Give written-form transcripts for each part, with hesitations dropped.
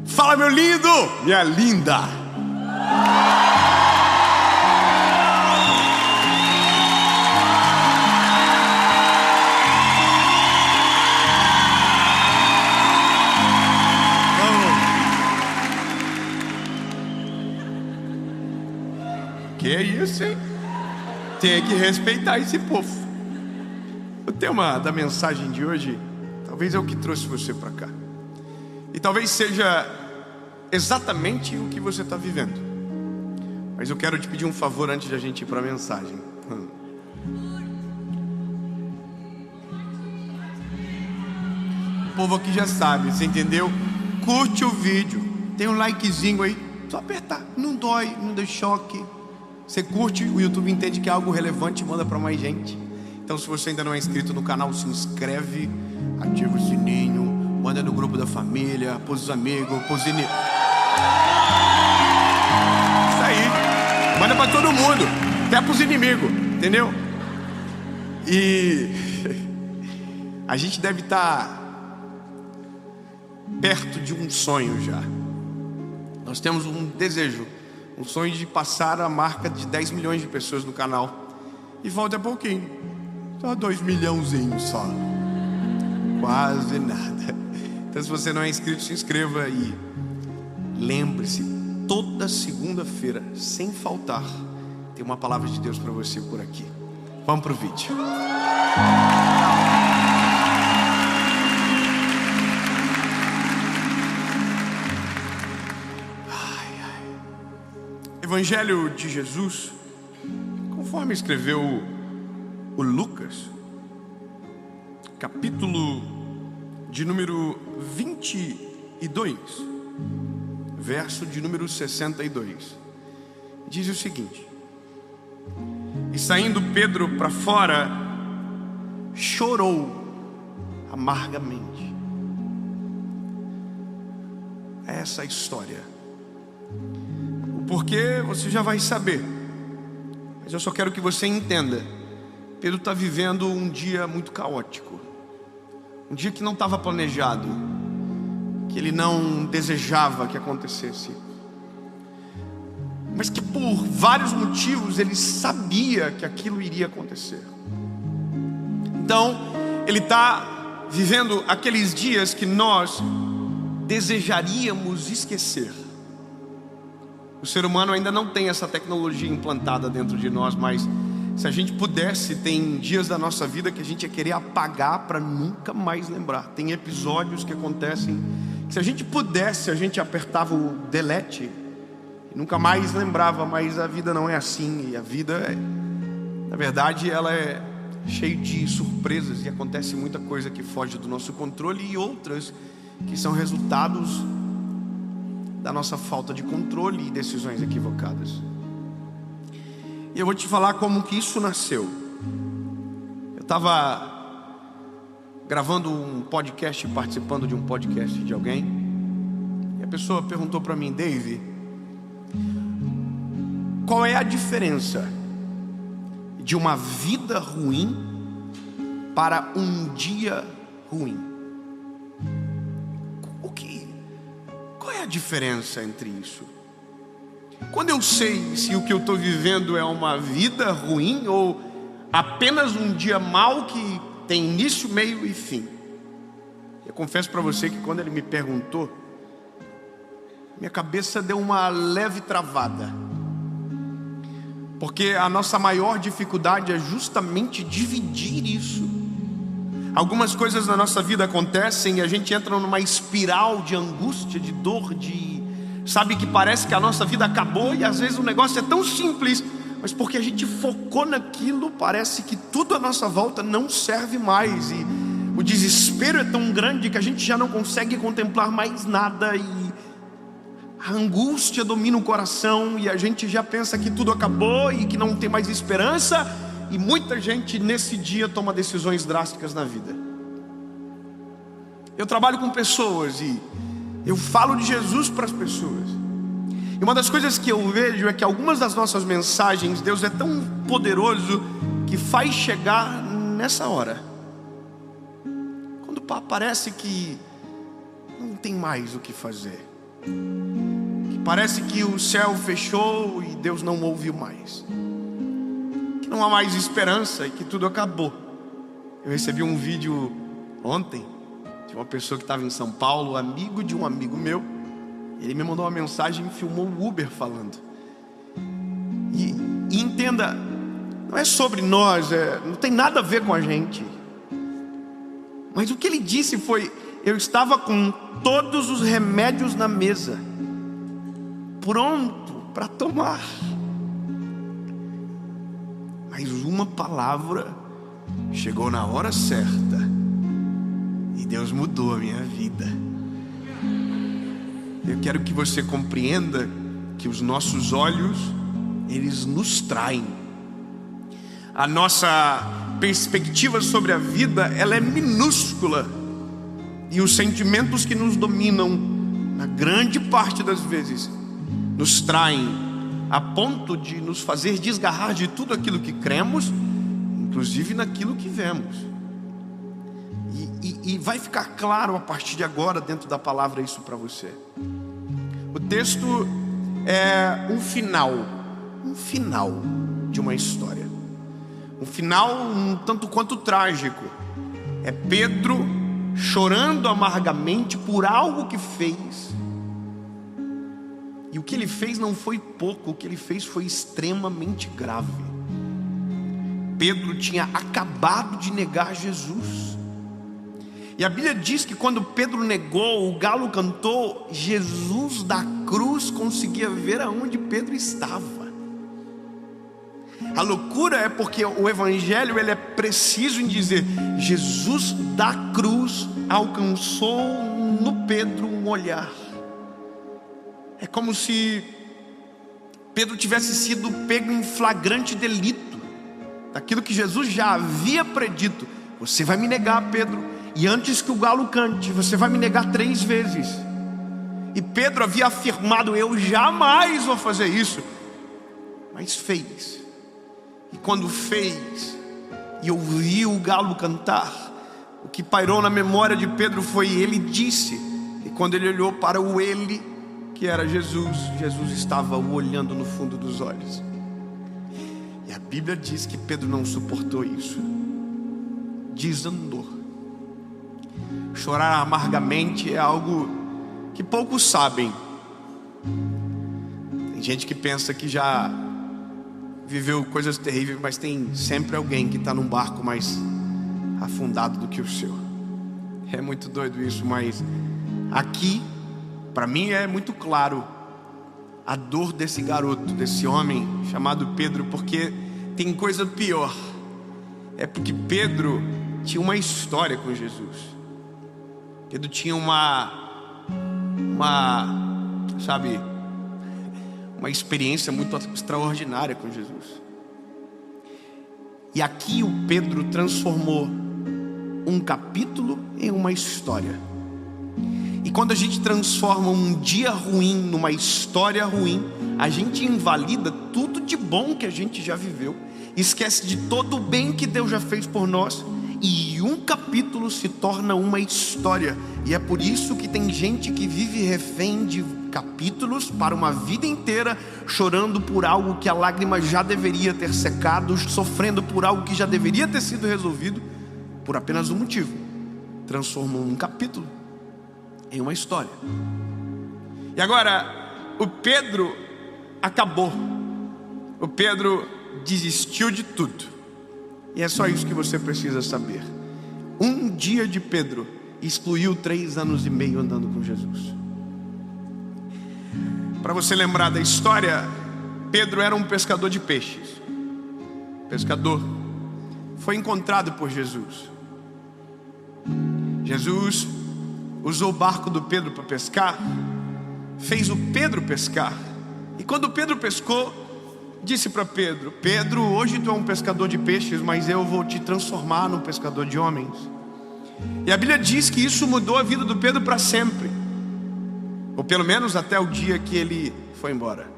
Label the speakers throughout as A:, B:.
A: Fala, meu lindo, minha linda. Que é isso, hein? Tem que respeitar esse povo. O tema da mensagem de hoje talvez é o que trouxe você para cá. E talvez seja exatamente o que você está vivendo. Mas eu quero te pedir um favor antes de a gente ir para a mensagem. O povo aqui já sabe, você entendeu? Curte o vídeo, tem um likezinho aí, só apertar, não dói, não dá choque. Você curte, o YouTube entende que é algo relevante e manda para mais gente. Então, se você ainda não é inscrito no canal, se inscreve, ativa o sininho, manda no grupo da família, pôs os amigos, pôs Isso aí, manda para todo mundo, até pros inimigos, entendeu? E a gente deve estar perto de um sonho já. Nós temos um desejo, um sonho de passar a marca de 10 milhões de pessoas no canal. E falta pouquinho, só 2 milhãozinhos só, quase nada. Então, se você não é inscrito, se inscreva e lembre-se, toda segunda-feira, sem faltar, tem uma palavra de Deus para você por aqui. Vamos pro vídeo. Evangelho de Jesus, conforme escreveu o Lucas, capítulo de número 22, verso de número 62, diz o seguinte: e saindo Pedro para fora, chorou amargamente. Essa é a história. Porque você já vai saber, mas eu só quero que você entenda. Pedro está vivendo um dia muito caótico, um dia que não estava planejado, que ele não desejava que acontecesse, mas que por vários motivos ele sabia que aquilo iria acontecer. Então ele está vivendo aqueles dias que nós desejaríamos esquecer. O ser humano ainda não tem essa tecnologia implantada dentro de nós, mas se a gente pudesse, tem dias da nossa vida que a gente ia querer apagar para nunca mais lembrar. Tem episódios que acontecem que, se a gente pudesse, a gente apertava o delete e nunca mais lembrava. Mas a vida não é assim. E a vida, na verdade, ela é cheia de surpresas, e acontece muita coisa que foge do nosso controle, e outras que são resultados da nossa falta de controle e decisões equivocadas. E eu vou te falar como que isso nasceu. Eu estava gravando um podcast, participando de um podcast de alguém, e a pessoa perguntou para mim: Dave, qual é a diferença de uma vida ruim para um dia ruim? Qual é a diferença entre isso? Quando eu sei se o que eu estou vivendo é uma vida ruim ou apenas um dia mau que tem início, meio e fim? Eu confesso para você que quando ele me perguntou, minha cabeça deu uma leve travada, porque a nossa maior dificuldade é justamente dividir isso. Algumas coisas na nossa vida acontecem e a gente entra numa espiral de angústia, de dor, sabe, que parece que a nossa vida acabou, e às vezes o negócio é tão simples, mas porque a gente focou naquilo, parece que tudo à nossa volta não serve mais, e o desespero é tão grande que a gente já não consegue contemplar mais nada, e a angústia domina o coração, e a gente já pensa que tudo acabou e que não tem mais esperança. E muita gente nesse dia toma decisões drásticas na vida. Eu trabalho com pessoas e eu falo de Jesus para as pessoas. E uma das coisas que eu vejo é que algumas das nossas mensagens, Deus é tão poderoso que faz chegar nessa hora, quando parece que não tem mais o que fazer, que parece que o céu fechou e Deus não ouviu mais, que não há mais esperança e que tudo acabou. Eu recebi um vídeo ontem de uma pessoa que estava em São Paulo, amigo de um amigo meu. Ele me mandou uma mensagem e filmou o Uber falando. E entenda, não é sobre nós, não tem nada a ver com a gente. Mas o que ele disse foi: eu estava com todos os remédios na mesa, pronto para tomar, mas uma palavra chegou na hora certa e Deus mudou a minha vida. Eu quero que você compreenda que os nossos olhos, eles nos traem. A nossa perspectiva sobre a vida, ela é minúscula. E os sentimentos que nos dominam, na grande parte das vezes, nos traem a ponto de nos fazer desgarrar de tudo aquilo que cremos, inclusive naquilo que vemos. E vai ficar claro a partir de agora, dentro da palavra, isso para você. O texto é um final de uma história, um final um tanto quanto trágico. É Pedro chorando amargamente por algo que fez. E o que ele fez não foi pouco, o que ele fez foi extremamente grave. Pedro tinha acabado de negar Jesus. E a Bíblia diz que quando Pedro negou, o galo cantou, Jesus da cruz conseguia ver aonde Pedro estava. A loucura é porque o Evangelho, ele é preciso em dizer: Jesus da cruz alcançou no Pedro um olhar. É como se Pedro tivesse sido pego em flagrante delito daquilo que Jesus já havia predito: você vai me negar, Pedro, e antes que o galo cante, você vai me negar 3 vezes. E Pedro havia afirmado: eu jamais vou fazer isso. Mas fez. E quando fez e ouviu o galo cantar, o que pairou na memória de Pedro foi: ele disse. E quando ele olhou para o ele, que era Jesus, Jesus estava o olhando no fundo dos olhos. E a Bíblia diz que Pedro não suportou isso, desandou. Chorar amargamente é algo que poucos sabem. Tem gente que pensa que já viveu coisas terríveis, mas tem sempre alguém que está num barco mais afundado do que o seu. É muito doido isso, mas aqui, para mim, é muito claro a dor desse garoto, desse homem chamado Pedro, porque tem coisa pior. É porque Pedro tinha uma história com Jesus. Pedro tinha uma experiência muito extraordinária com Jesus. E aqui o Pedro transformou um capítulo em uma história. E quando a gente transforma um dia ruim numa história ruim, a gente invalida tudo de bom que a gente já viveu, esquece de todo o bem que Deus já fez por nós, e um capítulo se torna uma história. E é por isso que tem gente que vive refém de capítulos para uma vida inteira, chorando por algo que a lágrima já deveria ter secado, sofrendo por algo que já deveria ter sido resolvido, por apenas um motivo: transformou um capítulo em uma história. E agora, o Pedro acabou. O Pedro desistiu de tudo. E é só isso que você precisa saber. Um dia de Pedro excluiu 3 anos e meio andando com Jesus. Para você lembrar da história, Pedro era um pescador de peixes. Pescador. Foi encontrado por Jesus. Jesus usou o barco do Pedro para pescar, fez o Pedro pescar. E quando Pedro pescou, disse para Pedro: Pedro, hoje tu é um pescador de peixes, mas eu vou te transformar num pescador de homens. E a Bíblia diz que isso mudou a vida do Pedro para sempre, ou pelo menos até o dia que ele foi embora.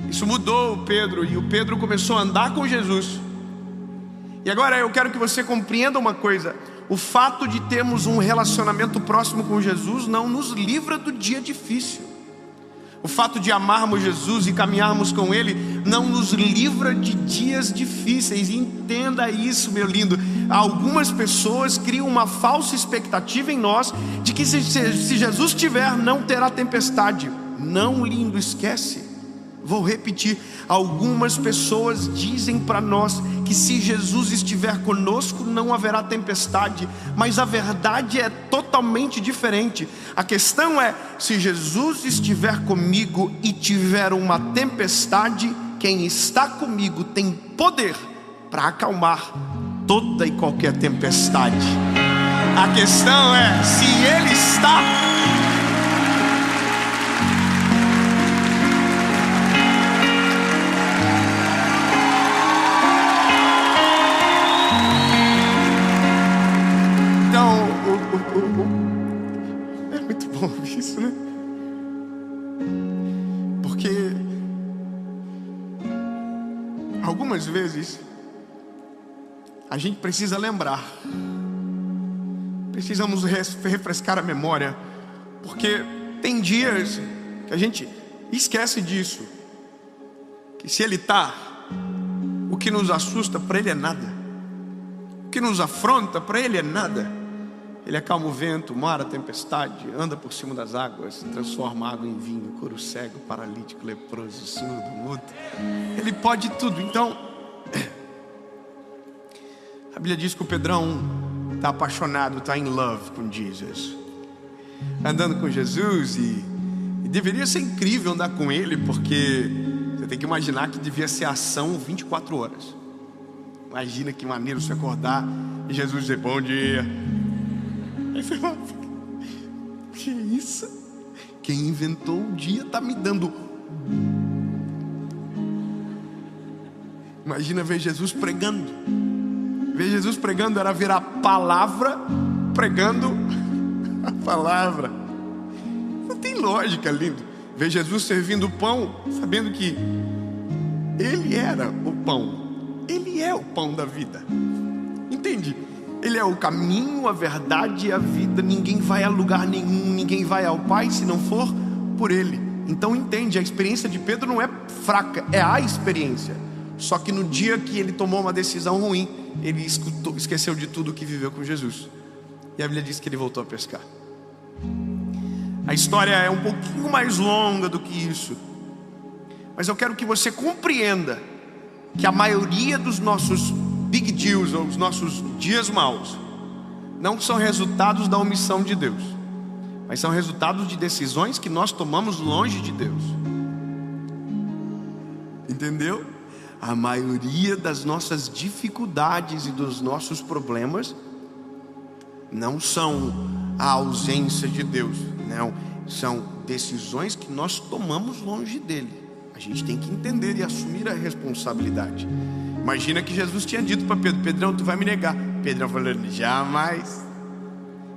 A: Isso mudou o Pedro, e o Pedro começou a andar com Jesus. E agora eu quero que você compreenda uma coisa: o fato de termos um relacionamento próximo com Jesus não nos livra do dia difícil. O fato de amarmos Jesus e caminharmos com Ele não nos livra de dias difíceis. Entenda isso, meu lindo. Algumas pessoas criam uma falsa expectativa em nós de que se Jesus estiver, não terá tempestade. Não, lindo, esquece. Vou repetir. Algumas pessoas dizem para nós que se Jesus estiver conosco não haverá tempestade, mas a verdade é totalmente diferente. A questão é, se Jesus estiver comigo e tiver uma tempestade, quem está comigo tem poder para acalmar toda e qualquer tempestade. A questão é, se Ele está... É muito bom isso, né? Porque algumas vezes a gente precisa lembrar, precisamos refrescar a memória, porque tem dias que a gente esquece disso, que se Ele está, o que nos assusta para Ele é nada, o que nos afronta para Ele é nada. Ele acalma o vento, o mar, a tempestade, anda por cima das águas, transforma água em vinho, cura o cego, paralítico, leproso, surdo, mudo. Ele pode tudo. Então, a Bíblia diz que o Pedrão está apaixonado, está in love com Jesus, andando com Jesus, e deveria ser incrível andar com Ele, porque você tem que imaginar que devia ser ação 24 horas. Imagina que maneiro você acordar e Jesus dizer bom dia. Aí você fala, que isso? Quem inventou o dia está me dando. Imagina ver Jesus pregando. Ver Jesus pregando era ver a palavra pregando a palavra. Não tem lógica, lindo. Ver Jesus servindo o pão, sabendo que Ele era o pão. Ele é o pão da vida. Entende? Ele é o caminho, a verdade e a vida. Ninguém vai a lugar nenhum, ninguém vai ao Pai se não for por Ele. Então entende, a experiência de Pedro não é fraca, é a experiência. Só que no dia que ele tomou uma decisão ruim, ele esqueceu de tudo que viveu com Jesus. E a Bíblia diz que ele voltou a pescar. A história é um pouquinho mais longa do que isso, mas eu quero que você compreenda que a maioria dos nossos big deals, ou os nossos dias maus, não são resultados da omissão de Deus, mas são resultados de decisões que nós tomamos longe de Deus. Entendeu? A maioria das nossas dificuldades e dos nossos problemas não são a ausência de Deus, não, são decisões que nós tomamos longe dele. A gente tem que entender e assumir a responsabilidade. Imagina que Jesus tinha dito para Pedro: Pedrão, tu vai me negar. Pedrão falou: jamais.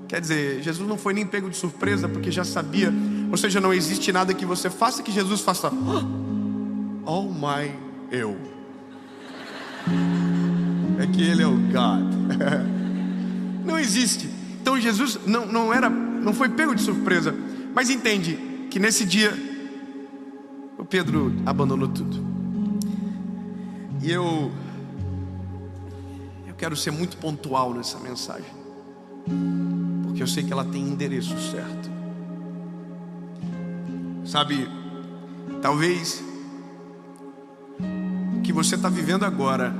A: Quer dizer, Jesus não foi nem pego de surpresa, porque já sabia. Ou seja, não existe nada que você faça que Jesus faça oh my, eu. É que Ele é o God. Não existe. Então Jesus não foi pego de surpresa. Mas entende que nesse dia o Pedro abandonou tudo. E eu quero ser muito pontual nessa mensagem, porque eu sei que ela tem endereço certo. Sabe, talvez o que você está vivendo agora,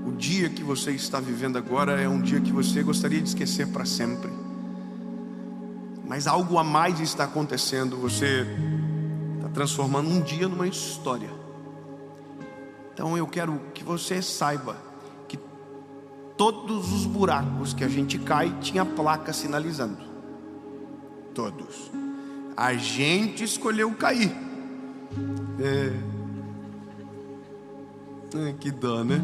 A: o dia que você está vivendo agora, é um dia que você gostaria de esquecer para sempre. Mas algo a mais está acontecendo. Você está transformando um dia numa história. Então eu quero que você saiba que todos os buracos que a gente cai tinha placa sinalizando. Todos. A gente escolheu cair. Que dó, né?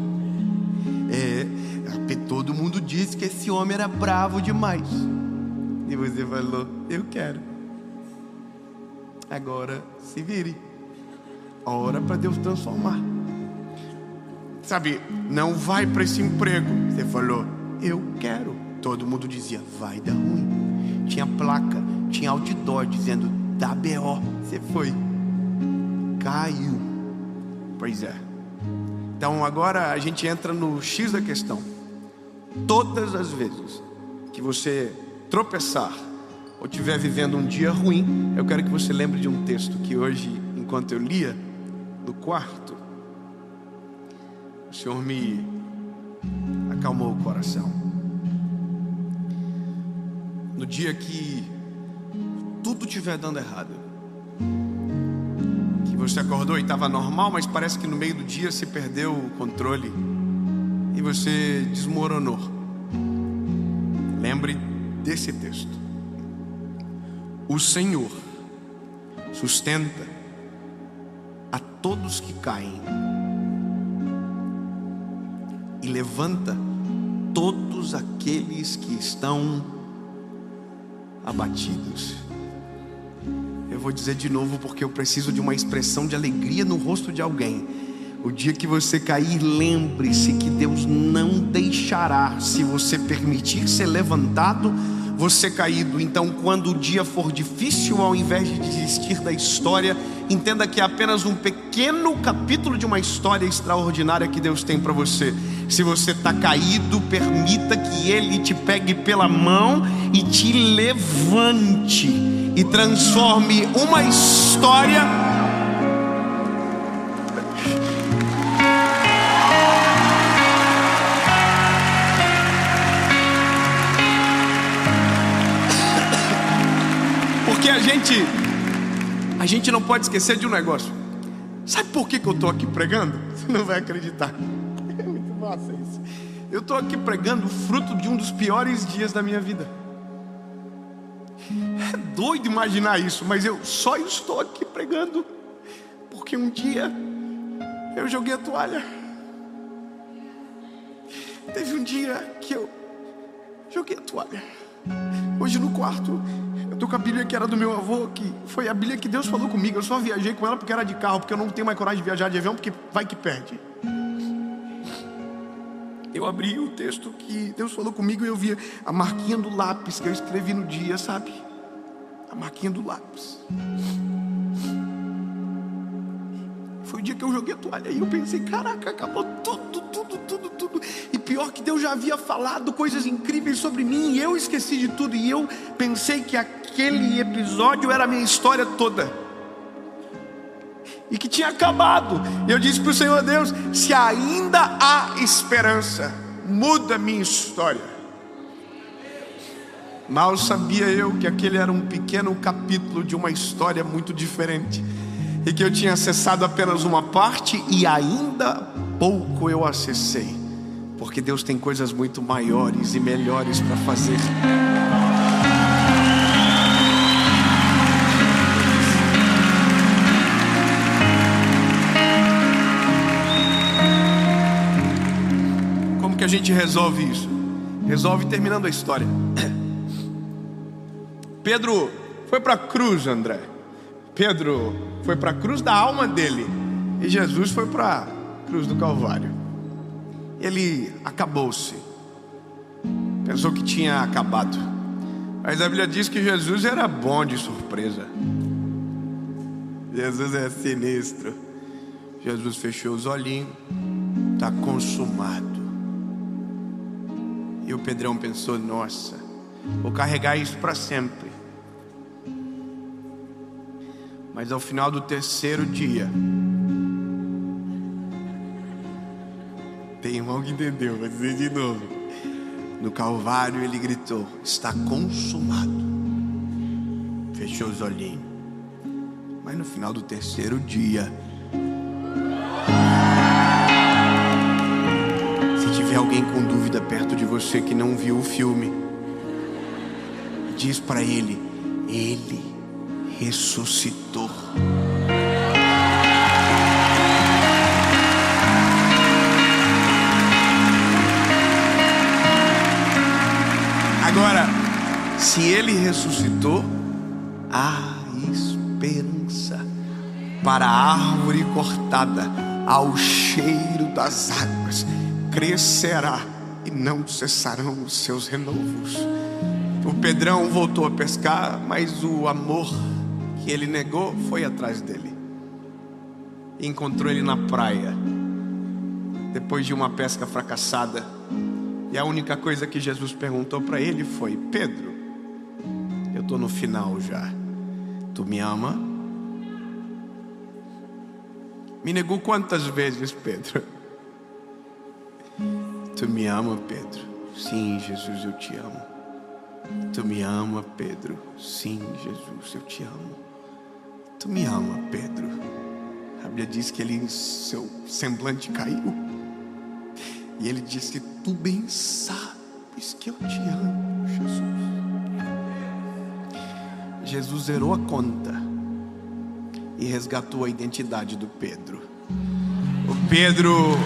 A: Todo mundo disse que esse homem era bravo demais. E você falou: eu quero. Agora se vire. Ora para Deus transformar. Sabe, não vai para esse emprego. Você falou: eu quero. todo mundo dizia: vai dar ruim. Tinha placa, tinha outdoor dizendo: dá BO. Você foi, caiu. Pois é. Então agora a gente entra no X da questão. Todas as vezes que você tropeçar ou estiver vivendo um dia ruim, eu quero que você lembre de um texto que hoje, enquanto eu lia no quarto, o Senhor me acalmou o coração. No dia que tudo estiver dando errado, que você acordou e estava normal, mas parece que no meio do dia se perdeu o controle e você desmoronou, lembre desse texto: o Senhor sustenta a todos que caem e levanta todos aqueles que estão abatidos. Eu vou dizer de novo porque eu preciso de uma expressão de alegria no rosto de alguém. O dia que você cair, lembre-se que Deus não deixará, se você permitir ser levantado, você caído. Então, quando o dia for difícil, ao invés de desistir da história, entenda que é apenas um pequeno capítulo de uma história extraordinária que Deus tem para você. Se você está caído, permita que Ele te pegue pela mão e te levante e transforme uma história. Porque a gente não pode esquecer de um negócio. Sabe por que eu estou aqui pregando? Você não vai acreditar. É muito massa isso. Eu estou aqui pregando o fruto de um dos piores dias da minha vida. É doido imaginar isso, mas eu só estou aqui pregando porque um dia eu joguei a toalha. Teve um dia que eu joguei a toalha. Hoje no quarto eu estou com a Bíblia que era do meu avô, que foi a Bíblia que Deus falou comigo. Eu só viajei com ela porque era de carro, porque eu não tenho mais coragem de viajar de avião, porque vai que perde. Eu abri o texto que Deus falou comigo e eu vi a marquinha do lápis que eu escrevi no dia, sabe? A marquinha do lápis. Foi o dia que eu joguei a toalha e eu pensei: caraca, acabou tudo. E pior que Deus já havia falado coisas incríveis sobre mim e eu esqueci de tudo. E eu pensei que aquele episódio era a minha história toda e que tinha acabado. E eu disse para o Senhor: Deus, se ainda há esperança, muda a minha história. Mal sabia eu que aquele era um pequeno capítulo de uma história muito diferente, e que eu tinha acessado apenas uma parte e ainda pouco eu acessei, porque Deus tem coisas muito maiores e melhores para fazer. Como que a gente resolve isso? Resolve terminando a história. Pedro foi para a cruz, André. Pedro foi para a cruz da alma dele, e Jesus foi para a cruz do Calvário. Ele acabou-se. Pensou que tinha acabado, mas a Bíblia diz que Jesus era bom de surpresa. Jesus é sinistro. Jesus fechou os olhinhos. Está consumado. E o Pedrão pensou: nossa, vou carregar isso para sempre. Mas ao final do terceiro dia, tem irmão que entendeu, vou dizer de novo. No Calvário ele gritou: está consumado. Fechou os olhinhos. Mas no final do terceiro dia, se tiver alguém com dúvida perto de você que não viu o filme, diz para ele: ele ressuscitou. Agora, se ele ressuscitou, há esperança para a árvore cortada ao cheiro das águas, crescerá e não cessarão os seus renovos. O Pedrão voltou a pescar, mas o amor que ele negou foi atrás dele. E encontrou ele na praia, depois de uma pesca fracassada. E a única coisa que Jesus perguntou para ele foi: Pedro, eu estou no final já, tu me ama? Me negou quantas vezes, Pedro? Tu me ama, Pedro? Sim, Jesus, eu te amo. Tu me ama, Pedro? Sim, Jesus, eu te amo. Tu me ama, Pedro? A Bíblia diz que seu semblante caiu. E ele disse: tu bem sabes que eu te amo, Jesus. Jesus zerou a conta e resgatou a identidade do Pedro. O Pedro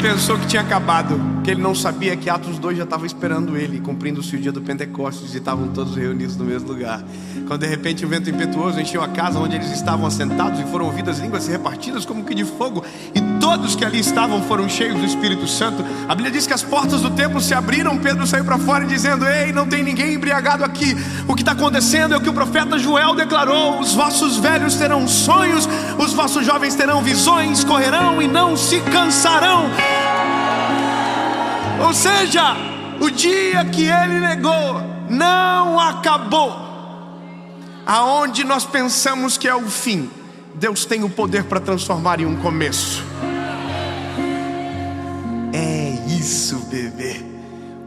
A: pensou que tinha acabado, que ele não sabia que Atos 2 já estava esperando ele, cumprindo-se o dia do Pentecostes, e estavam todos reunidos no mesmo lugar. Quando de repente um vento impetuoso encheu a casa onde eles estavam assentados, e foram ouvidas línguas repartidas como que de fogo, e todos que ali estavam foram cheios do Espírito Santo. A Bíblia diz que as portas do templo se abriram. Pedro saiu para fora dizendo: ei, não tem ninguém embriagado aqui. O que está acontecendo é o que o profeta Joel declarou: os vossos velhos terão sonhos, os vossos jovens terão visões, correrão e não se cansarão. Ou seja, o dia que ele negou não acabou. Aonde nós pensamos que é o fim, Deus tem o poder para transformar em um começo. É isso, bebê.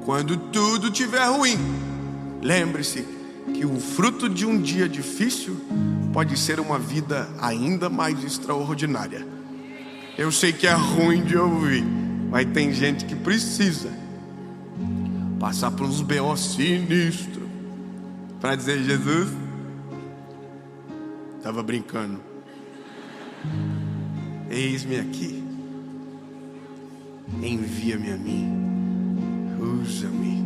A: Quando tudo estiver ruim, lembre-se que o fruto de um dia difícil pode ser uma vida ainda mais extraordinária. Eu sei que é ruim de ouvir, mas tem gente que precisa passar por uns B.O. sinistros para dizer: Jesus, estava brincando, eis-me aqui, envia-me a mim, usa-me.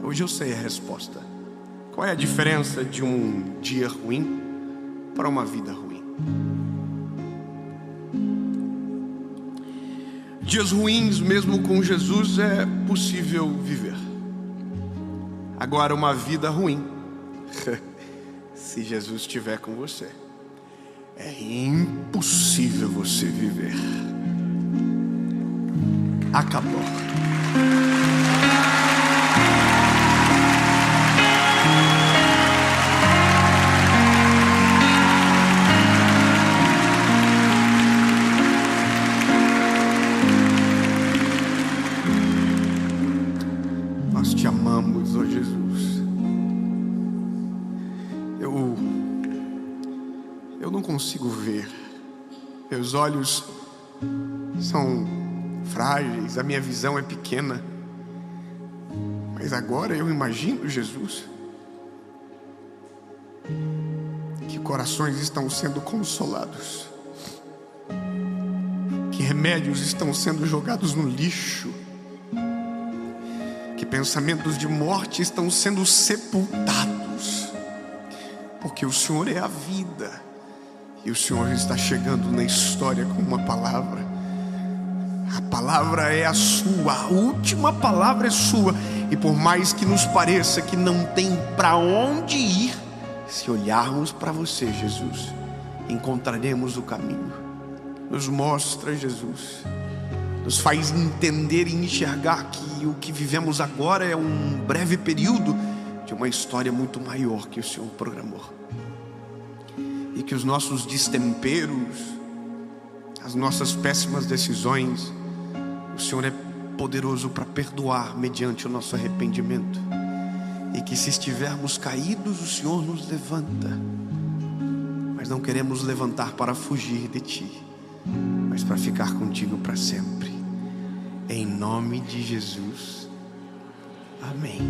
A: Hoje eu sei a resposta. Qual é a diferença de um dia ruim para uma vida ruim? Dias ruins, mesmo com Jesus, é possível viver. Agora, uma vida ruim, se Jesus estiver com você, é impossível você viver. Acabou. Nós te amamos, ó Jesus. Eu não consigo ver. Meus olhos são frágeis, a minha visão é pequena. Mas agora eu imagino, Jesus, que corações estão sendo consolados, que remédios estão sendo jogados no lixo, que pensamentos de morte estão sendo sepultados, porque o Senhor é a vida. E o Senhor está chegando na história com uma palavra. A palavra é a sua, a última palavra é sua. E por mais que nos pareça que não tem para onde ir, se olharmos para você, Jesus, encontraremos o caminho. Nos mostra, Jesus, nos faz entender e enxergar que o que vivemos agora é um breve período de uma história muito maior que o Senhor programou. E que os nossos destemperos, as nossas péssimas decisões, o Senhor é poderoso para perdoar mediante o nosso arrependimento. E que se estivermos caídos, o Senhor nos levanta. Mas não queremos levantar para fugir de Ti, mas para ficar contigo para sempre. Em nome de Jesus. Amém.